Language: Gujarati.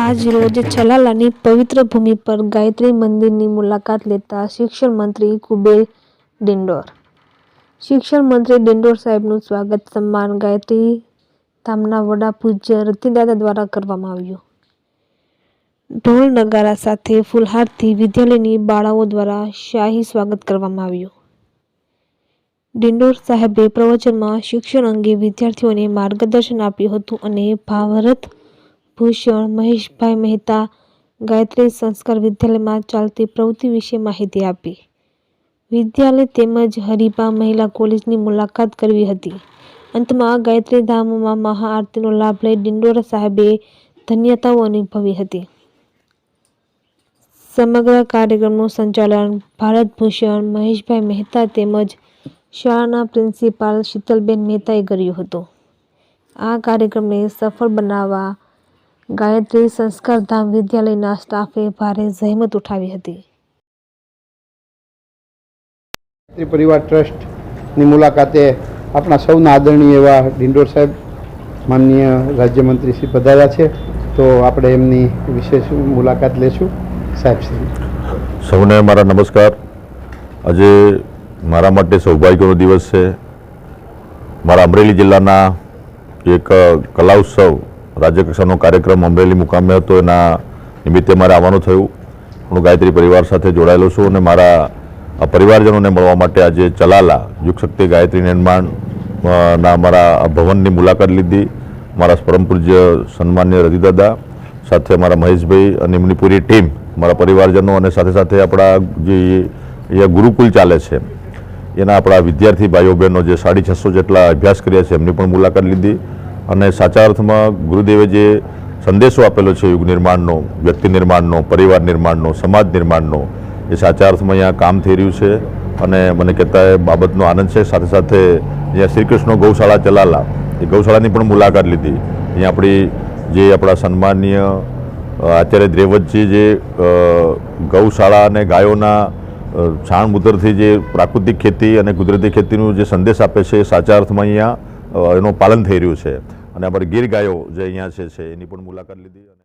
આજ રોજ છલાલાની પવિત્ર ભૂમિ પર ગાયત્રી મંદિરની મુલાકાત લેતા શિક્ષણ મંત્રી કુબેર ડિંડોર. શિક્ષણ મંત્રી ડિંડોર સાહેબનું સ્વાગત સન્માન ગાયત્રી ધામના વડા પૂજ્ય રતિદાદા દ્વારા કરવામાં આવ્યું. ઢોલ નગારા સાથે ફૂલહારથી વિદ્યાલયની બાળાઓ દ્વારા શાહી સ્વાગત કરવામાં આવ્યું. ડિંડોર સાહેબે પ્રવચનમાં શિક્ષણ અંગે વિદ્યાર્થીઓને માર્ગદર્શન આપ્યું હતું અને ભારત ભૂષણ મહેશભાઈ મહેતા ગાયત્રી સંસ્કાર વિદ્યાલયમાં ચાલતી પ્રવૃત્તિ વિશે માહિતી આપી. વિદ્યાલય તેમજ હરિભા મહિલા કોલેજની મુલાકાત કરવી હતી. અંતમાં ગાયત્રી ધામમાં મહાઆરતીનો લાભ લઈ ડિંડોર સાહેબે ધન્યતાઓ અનુભવી હતી. સમગ્ર કાર્યક્રમનું સંચાલન ભારત ભૂષણ મહેશભાઈ મહેતા તેમજ શાળાના પ્રિન્સિપાલ શીતલબેન મહેતાએ કર્યું હતું. આ કાર્યક્રમને સફળ બનાવવા ગાયત્રી સંસ્કારધામ વિદ્યાલયના સ્ટાફે ભારે જહેમત ઉઠાવી હતી. ગાયત્રી પરિવાર ટ્રસ્ટની મુલાકાતે આપણા સૌના આદરણીય એવા ડિંડોર સાહેબ માનનીય રાજ્યમંત્રી શ્રી પધાર્યા છે, તો આપણે એમની વિશેષ મુલાકાત લેશું. સાહેબ શ્રી સૌને મારા નમસ્કાર. આજે મારા માટે સૌભાગ્યનો દિવસ છે. મારા અમરેલી જિલ્લાના એક કલા ઉત્સવ રાજ્યકક્ષાનો કાર્યક્રમ અમરેલી મુકામે હતો, એના નિમિત્તે મારે આવવાનું થયું. હું ગાયત્રી પરિવાર સાથે જોડાયેલો છું અને મારા પરિવારજનોને મળવા માટે આજે ચલાલા યુગશક્તિ ગાયત્રી નિર્માણના મારા ભવનની મુલાકાત લીધી. મારા પરમ પૂજ્ય સન્માનીય રતિદાદા સાથે મારા મહેશભાઈ અને એમની પૂરી ટીમ, મારા પરિવારજનો અને સાથે સાથે આપણા જે અહીંયા ગુરુકુલ ચાલે છે એના આપણા વિદ્યાર્થી ભાઈઓ બહેનો જે 650 જેટલા અભ્યાસ કર્યા છે એમની પણ મુલાકાત લીધી. અને સાચા અર્થમાં ગુરુદેવે જે સંદેશો આપેલો છે યુગ નિર્માણનો, વ્યક્તિ નિર્માણનો, પરિવાર નિર્માણનો, સમાજ નિર્માણનો, એ સાચા અર્થમાં અહીંયા કામ થઈ રહ્યું છે અને મને કહેતા એ બાબતનો આનંદ છે. સાથે સાથે અહીંયા શ્રી કૃષ્ણ ગૌશાળા ચલાલા, એ ગૌશાળાની પણ મુલાકાત લીધી. અહીંયા આપણા સન્માનીય આચાર્ય દ્રેવતજી જે ગૌશાળા અને ગાયોના છાણ મૂત્રથી જે પ્રાકૃતિક ખેતી અને કુદરતી ખેતીનું જે સંદેશ આપે છે, એ સાચા અર્થમાં અહીંયા એનું પાલન થઈ રહ્યું છે. અને અમારી ગીર ગાયો જે અહીંયા છે એની પણ મુલાકાત લીધી.